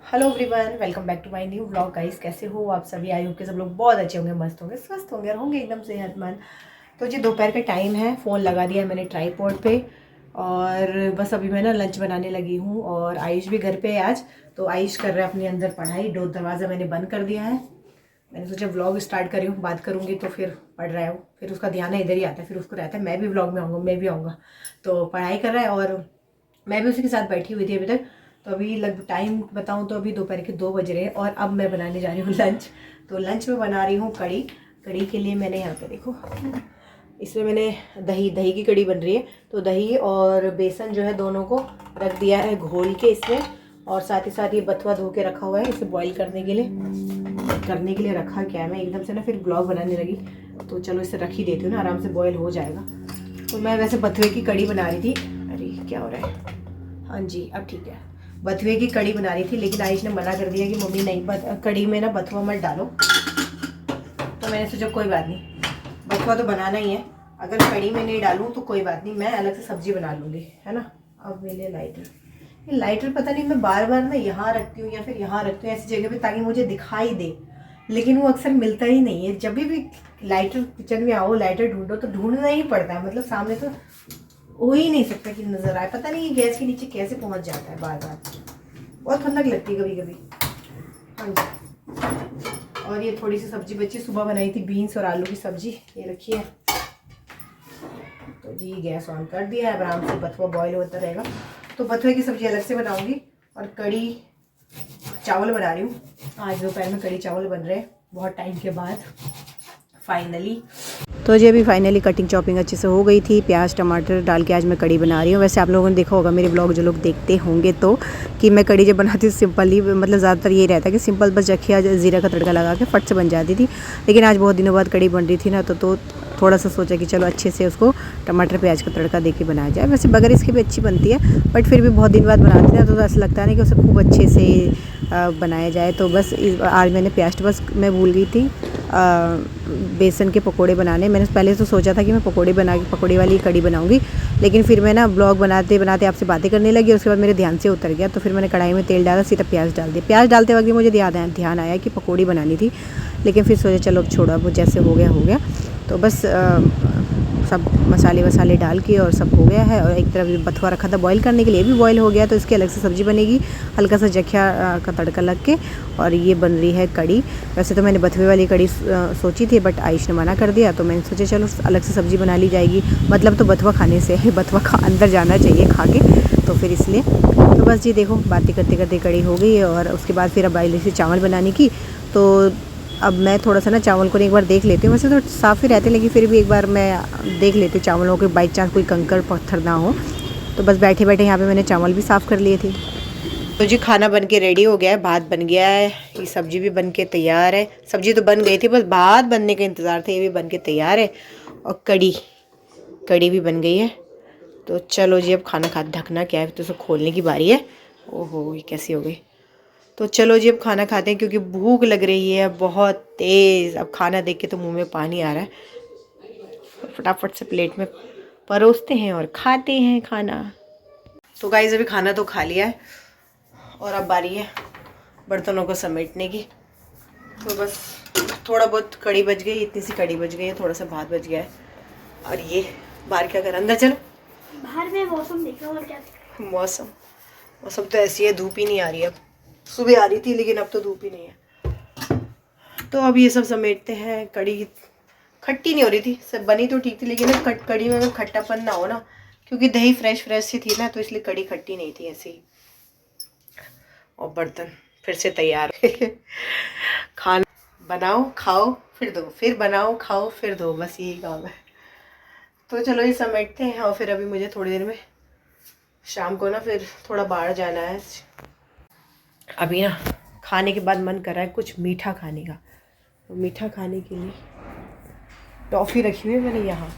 Hello everyone, welcome back to my new vlog. Guys, कैसे हो आप सभी? आई होप के सब लोग बहुत अच्छे होंगे, मस्त होंगे, स्वस्थ होंगे और होंगे एकदम सेहतमंद। तो जी दोपहर का टाइम है, फ़ोन लगा दिया है मैंने ट्राईपॉड पे और बस अभी मैं ना लंच बनाने लगी हूँ। और आयुष भी घर पे है आज, तो आयुष कर रहा है अपने अंदर पढ़ाई। दरवाज़ा मैंने बंद कर दिया है। मैंने सोचा व्लॉग स्टार्ट करी हूँ, बात करूँगी तो फिर पढ़ रहा है वो, फिर उसका ध्यान इधर ही आता है, फिर उसको रहता है मैं भी व्लॉग में आऊँगा, मैं भी आऊँगा। तो पढ़ाई कर रहा है और मैं भी उसी के साथ बैठी हुई थी अभी तक। तो अभी लगभग टाइम बताऊं तो अभी दोपहर के 2 बज रहे हैं और अब मैं बनाने जा रही हूँ लंच। तो लंच में बना रही हूँ कड़ी। कड़ी के लिए मैंने यहाँ पे देखो, इसमें मैंने दही की कड़ी बन रही है। तो दही और बेसन जो है दोनों को रख दिया है घोल के इसमें, और साथ ही साथ ये बथुआ धो के रखा हुआ है इसे बॉईल करने के लिए रखा। क्या है, मैं एकदम से ना फिर ब्लॉग बनाने लगी, तो चलो इसे रख ही देती हूँ ना, आराम से बॉईल हो जाएगा। तो मैं वैसे बथुए की कड़ी बना रही थी। अरे क्या हो रहा है? हाँ जी, अब ठीक है। बथुए की कड़ी बना रही थी, लेकिन आयुष ने मना कर दिया कि मम्मी नहीं, कड़ी में ना बथुआ मत डालो। तो मैंने सोचा कोई बात नहीं, बथुआ तो बनाना ही है, अगर कड़ी में नहीं डालूँ तो कोई बात नहीं, मैं अलग से सब्जी बना लूँगी, है ना। अब मेरे लाइटर, ये लाइटर पता नहीं मैं बार बार ना यहाँ रखती हूँ या फिर यहाँ रखती हूँ ऐसी जगह पे ताकि मुझे दिखाई दे, लेकिन वो अक्सर मिलता ही नहीं है। जब भी लाइटर किचन में आओ, लाइटर ढूंढो तो ढूंढना ही पड़ता है, मतलब सामने तो हो ही नहीं सकता कि नजर आए। पता नहीं ये गैस के नीचे कैसे पहुंच जाता है बार बार, बहुत ठंडक लगती है कभी कभी। हाँ जी, और ये थोड़ी सी सब्जी बची, सुबह बनाई थी बीन्स और आलू की सब्जी, ये रखी है। तो जी गैस ऑन कर दिया है, अब आराम से बथुआ बॉईल होता रहेगा। तो बथुए की सब्जी अलग से बनाऊंगी और कड़ी चावल बना रही हूँ। आज दोपहर में कड़ी चावल बन रहे हैं बहुत टाइम के बाद फाइनली। तो जी अभी फाइनली कटिंग चॉपिंग अच्छे से हो गई थी, प्याज टमाटर डाल के आज मैं कड़ी बना रही हूँ। वैसे आप लोगों ने देखा होगा मेरे ब्लॉग, जो लोग देखते होंगे, तो कि मैं कड़ी जब बनाती हूँ सिंपली, मतलब ज़्यादातर ये रहता है कि सिंपल बस जखिया ज़ीरा का तड़का लगा के फट से बन जाती थी। लेकिन आज बहुत दिनों बाद कड़ी बन रही थी ना, तो थोड़ा सा सोचा कि चलो अच्छे से उसको टमाटर प्याज का तड़का दे के बनाया जाए। वैसे बगैर इसके भी अच्छी बनती है, बट फिर भी बहुत दिन बाद बनाते हैं तो ऐसा लगता है ना कि उसे खूब अच्छे से बनाया जाए। तो बस आज मैंने प्याज, बस मैं भूल गई थी बेसन के पकोड़े बनाने। मैंने पहले तो सोचा था कि मैं पकोड़े वाली कड़ी बनाऊंगी, लेकिन फिर मैं ना ब्लॉग बनाते बनाते आपसे बातें करने लगी, उसके बाद मेरे ध्यान से उतर गया। तो फिर मैंने कढ़ाई में तेल डाला, सीधा प्याज डाल दिया। प्याज डालते वक्त भी मुझे ध्यान आया कि पकोड़ी बनानी थी, लेकिन फिर सोचा चलो अब छोड़ो, अब जैसे हो गया। तो बस सब मसाले डाल के और सब हो गया है। और एक तरफ बथुआ रखा था बॉईल करने के लिए, भी बॉईल हो गया, तो इसकी अलग से सब्ज़ी बनेगी हल्का सा जखिया का तड़का लग के। और ये बन रही है कड़ी। वैसे तो मैंने बथुए वाली कड़ी सोची थी, बट आयुष ने मना कर दिया, तो मैंने सोचा चलो अलग से सब्ज़ी बना ली जाएगी। मतलब तो बथुआ खाने से है, बथुआ अंदर जाना चाहिए खा के, तो फिर इसलिए। तो बस जी देखो, बातें करते करते कड़ी हो गई है। और उसके बाद फिर अब आई से चावल बनाने की। तो अब मैं थोड़ा सा ना चावल को एक बार देख लेती हूँ, वैसे तो साफ़ ही रहते, लेकिन फिर भी एक बार मैं देख लेती हूँ चावलों के, बाई चांस कोई कंकड़ पत्थर ना हो। तो बस बैठे बैठे यहाँ पे मैंने चावल भी साफ़ कर लिए थे। तो जी खाना बन के रेडी हो गया है, भात बन गया है, ये सब्जी भी बन के तैयार है। सब्जी तो बन गई थी, बस भात बनने का इंतज़ार था, ये भी बन के तैयार है। और कड़ी भी बन गई है। तो चलो जी अब खाना खा, ढकना क्या है, तो उसे खोलने की बारी है। ओहो ये कैसी हो गई। तो चलो जी अब खाना खाते हैं, क्योंकि भूख लग रही है बहुत तेज़। अब खाना देख के तो मुंह में पानी आ रहा है। फटाफट से प्लेट में परोसते हैं और खाते हैं खाना। तो गाइस अभी खाना तो खा लिया है और अब बारी है बर्तनों को समेटने की। तो बस थोड़ा बहुत कड़ी बच गई, इतनी सी कड़ी बच गई है, थोड़ा सा भात बच गया है। और ये बाहर क्या कर, अंदर चलो, बाहर में मौसम देखो और क्या। मौसम तो ऐसी है, धूप ही नहीं आ रही। अब सुबह आ रही थी, लेकिन अब तो धूप ही नहीं है। तो अब ये सब समेटते हैं। कड़ी खट्टी नहीं हो रही थी, सब बनी तो ठीक थी, लेकिन कड़ी में अगर खट्टापन ना हो ना, क्योंकि दही फ्रेश सी थी ना, तो इसलिए कड़ी खट्टी नहीं थी ऐसे ही। और बर्तन फिर से तैयार खाना बनाओ खाओ फिर दो, फिर बनाओ खाओ फिर दो, बस यही काम है। तो चलो ये समेटते हैं। और फिर अभी मुझे थोड़ी देर में शाम को ना फिर थोड़ा बाहर जाना है। अभी ना खाने के बाद मन कर रहा है कुछ मीठा खाने का। तो मीठा खाने के लिए टॉफ़ी रखी हुई है मैंने यहाँ।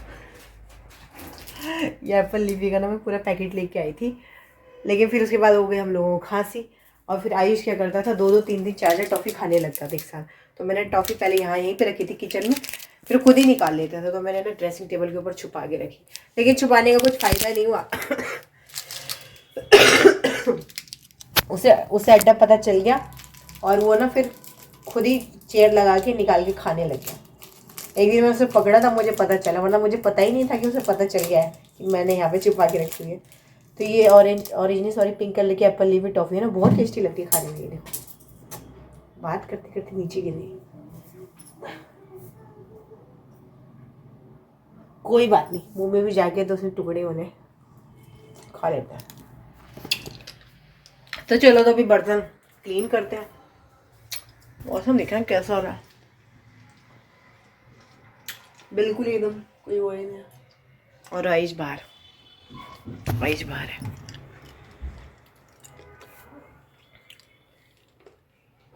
ये एप्पल लीबी का ना मैं पूरा पैकेट लेके आई थी, लेकिन फिर उसके बाद हो गई हम लोगों को खांसी। और फिर आयुष क्या करता था, 2-2 3-3 4-4 टॉफ़ी खाने लगता था एक साथ। तो मैंने टॉफ़ी पहले यहाँ यहीं पे रखी थी किचन में, फिर खुद ही निकाल लेता था। तो मैंने ना ड्रेसिंग टेबल के ऊपर छुपा के रखी, लेकिन छुपाने का कुछ फ़ायदा नहीं हुआ। उसे अड्डा पता चल गया और वो ना फिर खुद ही चेयर लगा के निकाल के खाने लग गया। एक दिन मैं उसे पकड़ा था, मुझे पता चला, वरना मुझे पता ही नहीं था कि उसे पता चल गया है कि मैंने यहाँ पे छुपा के रखी हुई है। तो ये ऑरेंज नहीं सॉरी पिंक कलर की एप्पल लीवी टॉफ़ी है ना, बहुत टेस्टी लगती है खाने में। ये देखो बात करते करते नीचे गिरी। कोई बात नहीं, मुंह में भी जाके तो उसमें टुकड़े होने, खा लेता है। तो चलो तो अभी बर्तन क्लीन करते हैं। मौसम देख रहे हैं कैसा हो रहा है, बिल्कुल एकदम कोई वो ही नहीं। और आइश बाहर है।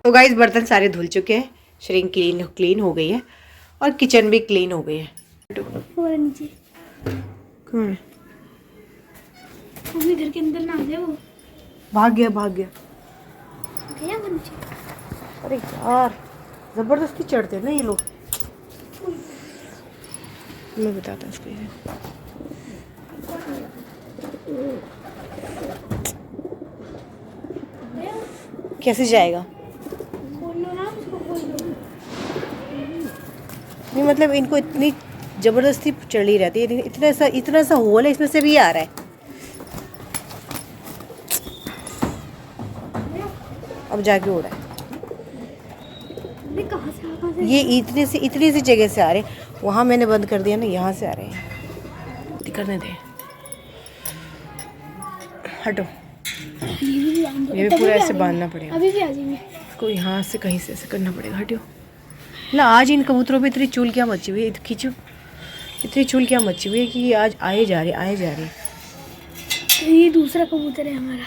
तो गाइस बर्तन सारे धुल चुके हैं, श्रिंक क्लीन हो गई है और किचन भी क्लीन हो गई है। और नीचे कौन है? अपने घर के अंदर ना आ जाए, वो भाग गया गया वो नीचे। अरे यार जबरदस्ती चढ़ते हैं ना ये लोग। मैं बताता इसको ये। कैसे जाएगा? खोल लो ना उसको, खोल लो। नहीं मतलब इनको इतनी जबरदस्ती चढ़ी रहती है। इतना सा होल है, इसमें से भी आ रहा है। अब जाके उड़ा है। कहाँ से ये इतनी सी जगह से आ रहे हैं। वहाँ मैंने बंद कर दिया ना, यहाँ से आ रहे हैं। करने दे, हटो। ये भी पूरा ऐसे बांधना पड़ेगा। अभी भी आ जाएंगे। इसको यहाँ से कहीं से ऐसे करना पड़ेगा। हटो ना, आज इन कबूतरों पे इतनी चूल क्या मची हुई है, खींचो। इतनी चूल क्या मची हुई है कि आज आए जा रहे। तो ये दूसरा कबूतर है हमारा,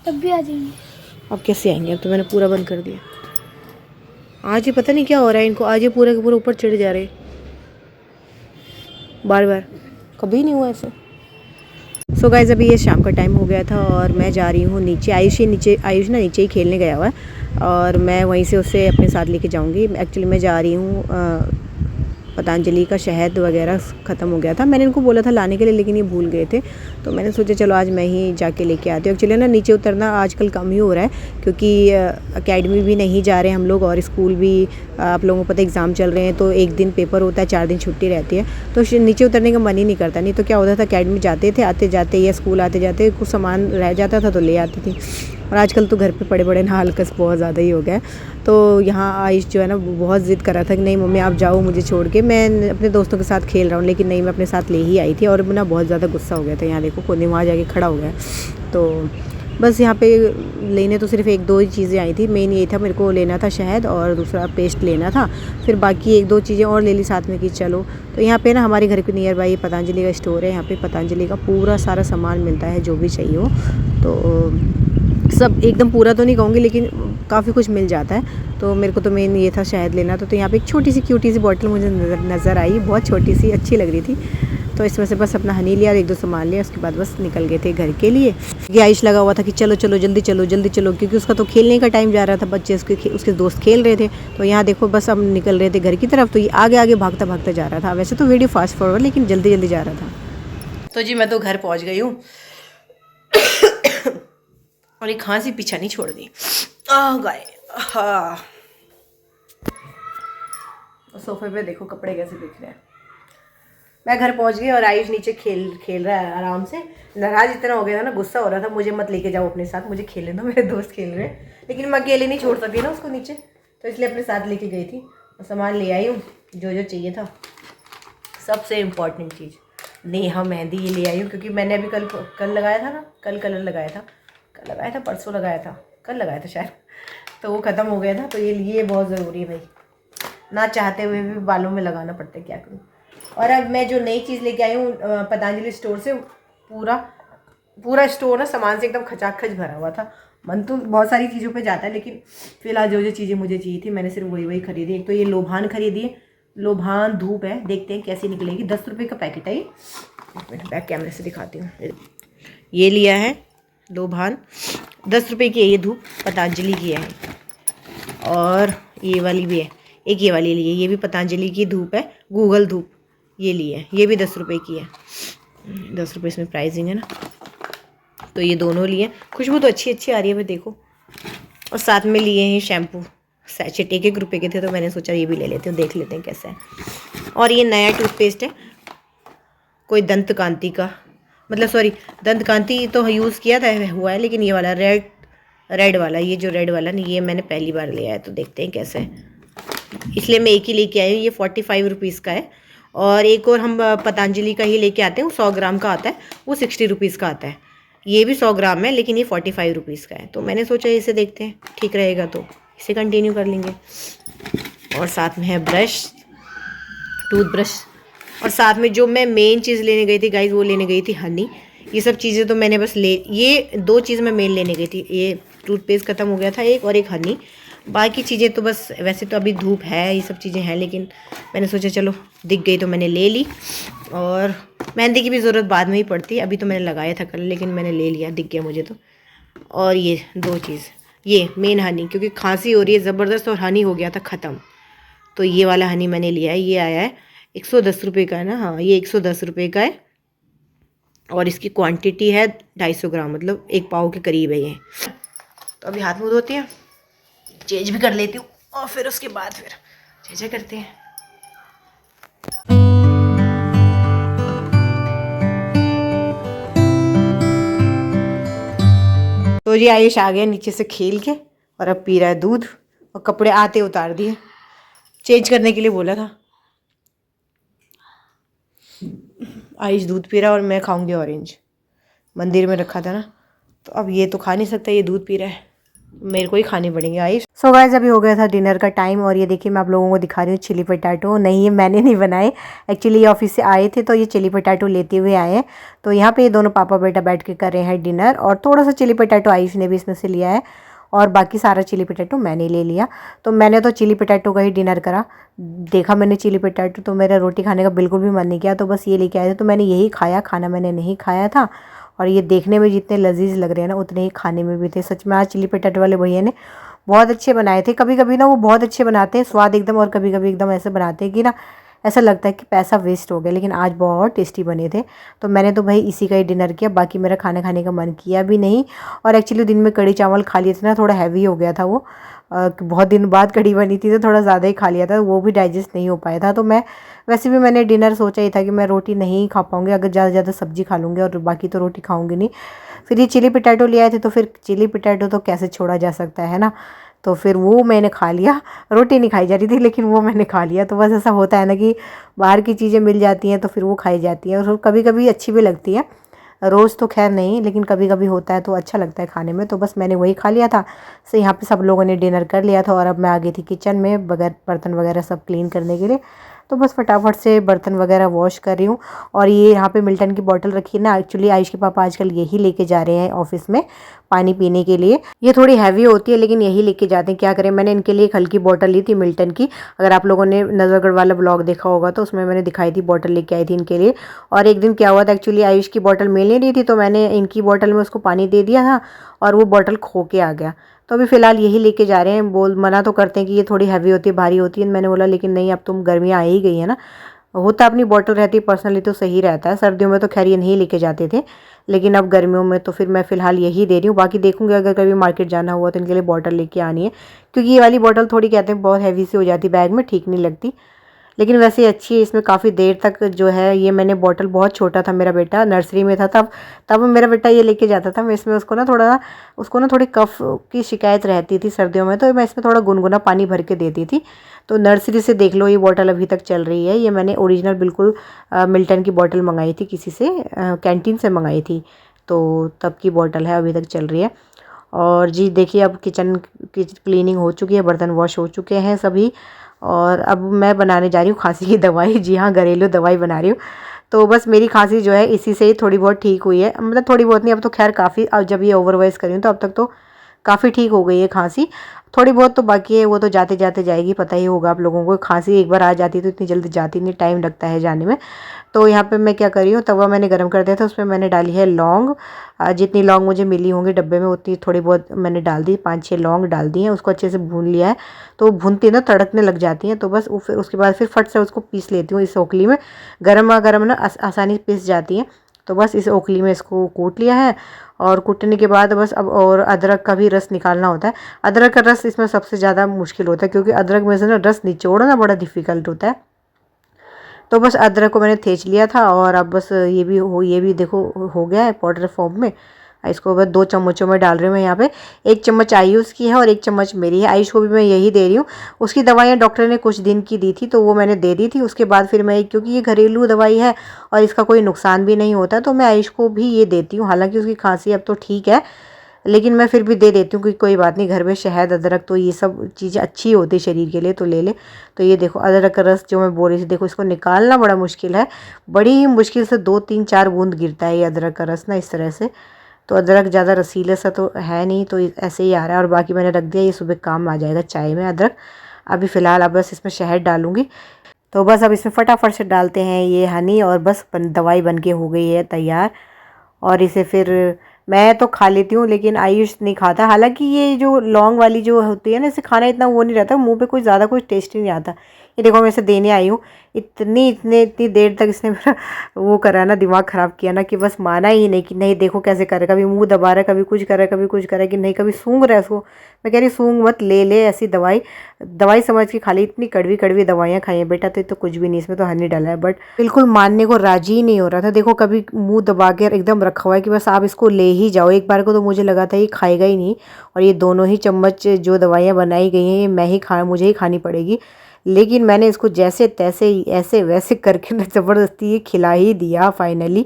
तब भी आ जाएंगे। अब कैसे आएंगे? अब तो मैंने पूरा बंद कर दिया। आज ये पता नहीं क्या हो रहा है इनको, आज ये पूरे के पूरे ऊपर चढ़ जा रहे बार, कभी नहीं हुआ ऐसे। सो गाइस अभी ये शाम का टाइम हो गया था और मैं जा रही हूँ नीचे। आयुष ना नीचे ही खेलने गया हुआ है और मैं वहीं से उसे अपने साथ लेके जाऊँगी। एक्चुअली मैं जा रही हूँ, पतंजलि का शहद वगैरह ख़त्म हो गया था। मैंने इनको बोला था लाने के लिए, लेकिन ये भूल गए थे। तो मैंने सोचा चलो आज मैं ही जाके लेके आती हूँ। एक्चुअली ना नीचे उतरना आजकल कम ही हो रहा है, क्योंकि एकेडमी भी नहीं जा रहे हम लोग और स्कूल भी, आप लोगों को पता एग्ज़ाम चल रहे हैं, तो एक दिन पेपर होता है, 4 दिन छुट्टी रहती है, तो नीचे उतरने का मन ही नहीं करता। नहीं तो क्या होता था, एकेडमी जाते थे, आते जाते या स्कूल आते जाते कुछ सामान रह जाता था तो ले आती थी। और आजकल तो घर पे पड़े ना हल्कस बहुत ज़्यादा ही हो गया है। तो यहाँ आयुष जो है ना बहुत ज़िद कर रहा था कि नहीं मम्मी आप जाओ मुझे छोड़ के, मैं अपने दोस्तों के साथ खेल रहा हूँ। लेकिन नहीं, मैं अपने साथ ले ही आई थी और ना बहुत ज़्यादा गुस्सा हो गया था। यहाँ देखो कोने वहाँ जाके खड़ा हो गया। तो बस यहाँ पे लेने तो सिर्फ 1-2 ही चीज़ें आई थी। मेन ये था, मेरे को लेना था शहद और दूसरा पेस्ट लेना था। फिर बाकी 1-2 चीज़ें और ले ली साथ में कि चलो। तो यहाँ पे ना हमारे घर के नियर बाई पतंजलि का स्टोर है। यहाँ पे पतंजलि का पूरा सारा सामान मिलता है जो भी चाहिए हो। तो सब एकदम पूरा तो नहीं कहूँगी, लेकिन काफ़ी कुछ मिल जाता है। तो मेरे को तो मेन ये था शहद लेना। तो यहाँ पे एक छोटी सी क्यूटी सी बॉटल मुझे नज़र आई, बहुत छोटी सी, अच्छी लग रही थी। तो इसमें से बस अपना हनी लिया और 1-2 सामान लिया, उसके बाद बस निकल गए थे घर के लिए। ये आयुष लगा हुआ था कि चलो जल्दी चलो, क्योंकि उसका तो खेलने का टाइम जा रहा था, बच्चे उसके दोस्त खेल रहे थे। तो यहाँ देखो बस हम निकल रहे थे घर की तरफ, तो ये आगे भागता जा रहा था। वैसे तो वीडियो फास्ट फॉरवर्ड, लेकिन जल्दी जा रहा था। तो जी मैं तो घर पहुँच गई हूँ और ये खांसी पीछा नहीं छोड़ दी। गाय सोफे पे देखो कपड़े कैसे दिख रहे हैं। मैं घर पहुंच गई और आयुष नीचे खेल रहा है आराम से। नाराज इतना हो गया था ना, गुस्सा हो रहा था, मुझे मत लेके जाओ अपने साथ, मुझे खेलने दो, मेरे दोस्त खेल रहे हैं। लेकिन मैं अकेले नहीं छोड़ सकती ना उसको नीचे, तो इसलिए अपने साथ लेके गई थी और सामान ले आई हूँ जो चाहिए था। सबसे इम्पॉर्टेंट चीज़ नेहा मेहंदी ये ले आई हूँ, क्योंकि मैंने अभी कल लगाया था ना, कल कलर लगाया था, परसों लगाया था, कल लगाया था शायद, तो वो ख़त्म हो गया था। तो ये बहुत ज़रूरी है भाई, ना चाहते हुए भी बालों में लगाना पड़ता है, क्या करूँ। और अब मैं जो नई चीज़ लेके आई हूँ पतंजलि स्टोर से, पूरा स्टोर ना सामान से एकदम खचाखच भरा हुआ था। मन तो बहुत सारी चीज़ों पे जाता है, लेकिन फ़िलहाल जो चीज़ें मुझे चाहिए थी मैंने सिर्फ वही खरीदी। एक तो ये लोभान खरीदी है, लोभान धूप है, देखते हैं कैसी निकलेगी। 10 रुपये का पैकेट है ये। बैक कैमरे से दिखाती हूँ। ये लिया है लोभान, 10 रुपये की है ये धूप, पतंजलि की है। और ये वाली भी है, एक ये वाली ली है, ये भी पतंजलि की धूप है, गूगल धूप ये ली है, ये भी 10 रुपये की है। 10 रुपये इसमें प्राइसिंग है ना। तो ये दोनों लिए। खुशबू तो अच्छी अच्छी आ रही है भाई देखो। और साथ में लिए हैं शैम्पू सैचेट, 1-1 रुपये के थे, तो मैंने सोचा ये भी ले लेते हैं, देख लेते हैं कैसा है। और ये नया टूथपेस्ट है, कोई दंत कांति का, मतलब सॉरी दंत कांति तो यूज़ किया था हुआ है, लेकिन ये वाला रेड वाला, ये जो रेड वाला नहीं, ये मैंने पहली बार लिया है, तो देखते हैं कैसा है। इसलिए मैं एक ही लेके आई हूँ। ये 45 रुपीज़ का है। और एक और हम पतंजलि का ही लेके आते हैं, वो 100 ग्राम का आता है, वो 60 रुपीज़ का आता है। ये भी 100 ग्राम है, लेकिन ये 45 रुपीज़ का है। तो मैंने सोचा इसे देखते हैं, ठीक रहेगा तो इसे कंटिन्यू कर लेंगे। और साथ में है ब्रश, टूथब्रश। और साथ में जो मैं मेन चीज़ लेने गई थी गाइज, वो लेने गई थी हनी। ये सब चीज़ें तो मैंने बस ये 2 चीज़ मैं मेन लेने गई थी। ये टूथपेस्ट ख़त्म हो गया था एक, और एक हनी। बाकी चीज़ें तो बस, वैसे तो अभी धूप है, ये सब चीज़ें हैं, लेकिन मैंने सोचा चलो दिख गई तो मैंने ले ली। और मेहंदी की भी ज़रूरत बाद में ही पड़ती है, अभी तो मैंने लगाया था कल, लेकिन मैंने ले लिया, दिख गया मुझे तो। और ये 2 चीज़, ये मेन हनी, क्योंकि खांसी हो रही है ज़बरदस्त और हनी हो गया था ख़त्म, तो ये वाला हनी मैंने लिया है। ये आया है 110 रुपये का है ना, हाँ ये 110 रुपये का है। और इसकी क्वांटिटी है 250 ग्राम, मतलब 1 पाव के करीब है ये। तो अभी हाथ मुँह धोती हैं, चेंज भी कर लेती हूँ, और फिर उसके बाद फिर चेंज करते हैं। तो ये आयुष आ गया नीचे से खेल के, और अब पी रहा है दूध, और कपड़े आते उतार दिए, चेंज करने के लिए बोला था। आयुष दूध पी रहा है और मैं खाऊंगी ऑरेंज, मंदिर में रखा था ना, तो अब ये तो खा नहीं सकता, ये दूध पी रहा है, मेरे को ही खानी पड़ेंगे आयुष। सो गाइस अभी हो गया था डिनर का टाइम, और ये देखिए मैं आप लोगों को दिखा रही हूँ चिली पोटैटो। नहीं ये मैंने नहीं बनाए, एक्चुअली ये ऑफिस से आए थे तो ये चिली पोटैटो लेते हुए आए हैं। तो यहाँ पे ये दोनों पापा बेटा बैठ के कर रहे हैं डिनर, और थोड़ा सा चिली पोटैटो आयुष ने भी इसमें से लिया है, और बाकी सारा चिली पोटैटो मैंने ले लिया। तो मैंने तो चिली पोटैटो का ही डिनर करा। देखा मैंने चिली पोटैटो, तो मेरा रोटी खाने का बिल्कुल भी मन नहीं किया, तो बस ये लेके आए थे, तो मैंने यही खाया, खाना मैंने नहीं खाया था। और ये देखने में जितने लजीज लग रहे हैं ना, उतने ही खाने में भी थे। सच में आज चिली पोटैटो वाले भैया ने बहुत अच्छे बनाए थे। कभी कभी ना वो बहुत अच्छे बनाते हैं स्वाद एकदम, और कभी कभी एकदम ऐसे बनाते हैं कि ना ऐसा लगता है कि पैसा वेस्ट हो गया, लेकिन आज बहुत टेस्टी बने थे। तो मैंने तो भाई इसी का ही डिनर किया, बाकी मेरा खाना खाने का मन किया भी नहीं। और एक्चुअली दिन में कढ़ी चावल खा लिए थे ना, थोड़ा हैवी हो गया था वो, बहुत दिन बाद कढ़ी बनी थी तो थोड़ा ज़्यादा ही खा लिया था, वो भी डाइजेस्ट नहीं हो पाया था। तो मैं वैसे भी मैंने डिनर सोचा ही था कि मैं रोटी नहीं खा पाऊँगी, अगर ज़्यादा ज़्यादा सब्जी खा लूँगी, और बाकी तो रोटी खाऊँगी नहीं। फिर ये चिली पोटैटो ले आए थे, तो फिर चिली पोटैटो तो कैसे छोड़ा जा सकता है ना, तो फिर वो मैंने खा लिया। रोटी नहीं खाई जा रही थी, लेकिन वो मैंने खा लिया। तो बस ऐसा होता है ना कि बाहर की चीज़ें मिल जाती हैं तो फिर वो खाई जाती हैं, और कभी कभी अच्छी भी लगती है, रोज़ तो खैर नहीं, लेकिन कभी कभी होता है तो अच्छा लगता है खाने में। तो बस मैंने वही खा लिया था। सो यहाँ पे सब लोगों ने डिनर कर लिया था, और अब मैं आ गई थी किचन में बगैर बर्तन वगैरह सब क्लीन करने के लिए। तो बस फटाफट से बर्तन वगैरह वॉश कर रही हूँ। और ये यहाँ पे मिल्टन की बोतल रखी है ना, एक्चुअली आयुष के पापा आजकल यही लेके जा रहे हैं ऑफिस में पानी पीने के लिए। ये थोड़ी हैवी होती है, लेकिन यही लेके जाते हैं, क्या करें। मैंने इनके लिए एक हल्की बोतल ली थी मिल्टन की, अगर आप लोगों ने नजरगढ़ वाला ब्लॉग देखा होगा तो उसमें मैंने दिखाई थी, बोतल लेके आई थी इनके लिए। और एक दिन क्या हुआ था, एक्चुअली आयुष की बोतल मिल नहीं रही थी, तो मैंने इनकी बोतल में उसको पानी दे दिया था, और वो बोतल खो के आ गया। तो अभी फ़िलहाल यही लेके जा रहे हैं। मना तो करते हैं कि ये थोड़ी हैवी होती है, भारी होती है। मैंने बोला लेकिन नहीं, अब तुम गर्मियाँ आ ही गई है ना, होता अपनी बोतल रहती पर्सनली तो सही रहता है। सर्दियों में तो खैर ये नहीं लेके जाते थे, लेकिन अब गर्मियों में तो फिर मैं फ़िलहाल यही दे रही हूँ। बाकी देखूँगी अगर कभी मार्केट जाना हुआ तो इनके लिए बोतल लेके आनी है, क्योंकि ये वाली बोतल थोड़ी कहते हैं बहुत हैवी सी हो जाती, बैग में ठीक नहीं लगती। लेकिन वैसे अच्छी है, इसमें काफ़ी देर तक जो है ये मैंने बॉटल, बहुत छोटा था मेरा बेटा, नर्सरी में था तब मेरा बेटा ये लेके जाता था। मैं इसमें उसको ना थोड़ी कफ की शिकायत रहती थी सर्दियों में, तो मैं इसमें थोड़ा गुनगुना पानी भर के देती थी। तो नर्सरी से देख लो ये बॉटल अभी तक चल रही है। ये मैंने ओरिजिनल बिल्कुल मिल्टन की बॉटल मंगाई थी किसी से, कैंटीन से मंगाई थी, तो तब की बॉटल है, अभी तक चल रही है। और जी देखिए अब किचन की क्लीनिंग हो चुकी है, बर्तन वॉश हो चुके हैं सभी, और अब मैं बनाने जा रही हूँ खांसी की दवाई। जी हाँ, घरेलू दवाई बना रही हूँ। तो बस मेरी खांसी जो है इसी से ही थोड़ी बहुत ठीक हुई है, मतलब थोड़ी बहुत नहीं, अब तो खैर काफ़ी, अब जब ये ओवर वॉइस करी हूँ तो अब तक तो काफ़ी ठीक हो गई है खांसी। थोड़ी बहुत तो बाकी है, वो तो जाते जाते जाएगी, पता ही होगा आप लोगों को। खांसी एक बार आ जाती है तो इतनी जल्दी जाती नहीं, टाइम लगता है जाने में। तो यहाँ पे मैं क्या कर रही हूँ, तवा मैंने गर्म कर दिया था, उसमें मैंने डाली है लौंग। जितनी लौंग मुझे मिली होंगी डब्बे में उतनी थोड़ी बहुत मैंने डाल दी, 5-6 लौंग डाल दी हैं। उसको अच्छे से भून लिया है, तो भूनती ना तड़कने लग जाती हैं, तो बस फिर उसके बाद फिर फट से उसको पीस लेती हूँ इस ओखली में। गर्मा गर्म ना आसानी से पिस जाती हैं। तो बस इस ओखली में इसको कूट लिया है, और कूटने के बाद बस अब और अदरक का भी रस निकालना होता है। अदरक का रस इसमें सबसे ज़्यादा मुश्किल होता है, क्योंकि अदरक में से ना रस निचोड़ना बड़ा डिफ़िकल्ट होता है। तो बस अदरक को मैंने थेच लिया था और अब बस ये भी देखो हो गया है पाउडर फॉर्म में। इसको बस 2 चम्मचों में डाल रही हूँ मैं यहाँ पे। 1 चम्मच आयुष की है और 1 चम्मच मेरी है। आयुष को भी मैं यही दे रही हूँ। उसकी दवाइयाँ डॉक्टर ने कुछ दिन की दी थी तो वो मैंने दे दी थी। उसके बाद फिर मैं, क्योंकि ये घरेलू दवाई है और इसका कोई नुकसान भी नहीं होता, तो मैं आयुष को भी ये देती हूँ। हालाँकि उसकी खांसी अब तो ठीक है, लेकिन मैं फिर भी दे देती हूँ कि कोई बात नहीं, घर में शहद अदरक तो ये सब चीज़ें अच्छी होती है शरीर के लिए, तो ले ले। तो ये देखो अदरक का रस जो मैं बोल रही थी, देखो इसको निकालना बड़ा मुश्किल है। बड़ी ही मुश्किल से 2-3-4 बूंद गिरता है ये अदरक का रस ना, इस तरह से। तो अदरक ज़्यादा रसीला सा तो है नहीं, तो ऐसे ही आ रहा है। और बाकी मैंने रख दिया, ये सुबह काम आ जाएगा चाय में अदरक। अभी फ़िलहाल अब बस इसमें शहद डालूँगी। तो बस अब इसमें फटाफट से डालते हैं ये हनी, और बस दवाई बन के हो गई है तैयार। और इसे फिर मैं तो खा लेती हूँ, लेकिन आयुष नहीं खाता। हालांकि ये जो लौंग वाली जो होती है ना, इसे खाना इतना वो नहीं रहता, मुंह पे कुछ ज़्यादा कुछ टेस्ट नहीं आता। ये देखो मैं इसे देने आई हूँ, इतनी देर तक इसने मेरा वो करा ना, दिमाग ख़राब किया ना, कि बस माना ही नहीं कि नहीं। देखो कैसे करे, कभी मुंह दबा रहा है, कभी कुछ कर रहा है, कभी कुछ कर रहा है कि नहीं, कभी सूंघ रहा है उसको। मैं कह रही सूंघ मत, ले ऐसी दवाई समझ के खाली। इतनी कड़वी कड़वी दवाइयाँ खाई हैं बेटा, तो कुछ भी नहीं, इसमें तो हनी डाला है। बट बिल्कुल मानने को राजी ही नहीं हो रहा था। देखो कभी मुंह दबा के एकदम रखा हुआ है कि बस आप इसको ले ही जाओ। एक बार को तो मुझे लगा था ये खाएगा ही नहीं, और ये दोनों ही चम्मच जो दवाइयाँ बनाई गई हैं ये मुझे ही खानी पड़ेगी। लेकिन मैंने इसको जैसे तैसे ऐसे वैसे करके ना ज़बरदस्ती ये खिला ही दिया फाइनली।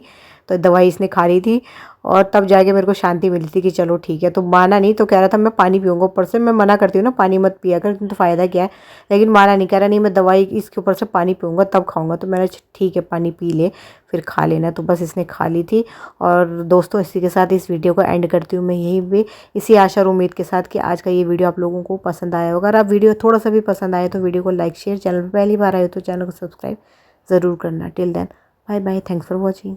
तो दवाई इसने खा रही थी, और तब जाके मेरे को शांति मिली थी कि चलो ठीक है। तो माना नहीं, तो कह रहा था मैं पानी पीऊँगा। ऊपर से मैं मना करती हूँ ना, पानी मत पिया कर, तो फ़ायदा क्या है। लेकिन माना नहीं, कह रहा नहीं मैं दवाई इसके ऊपर से पानी पीऊँगा तब खाऊँगा। तो मैंने ठीक है पानी पी ले फिर खा लेना। तो बस इसने खा ली थी। और दोस्तों इसी के साथ इस वीडियो को एंड करती हूँ मैं यहीं पे, इसी आशा और उम्मीद के साथ कि आज का ये वीडियो आप लोगों को पसंद आया होगा। अगर आप वीडियो थोड़ा सा भी पसंद आए तो वीडियो को लाइक शेयर, चैनल पर पहली बार आए हो तो चैनल को सब्सक्राइब ज़रूर करना। Till then bye bye, thanks for watching.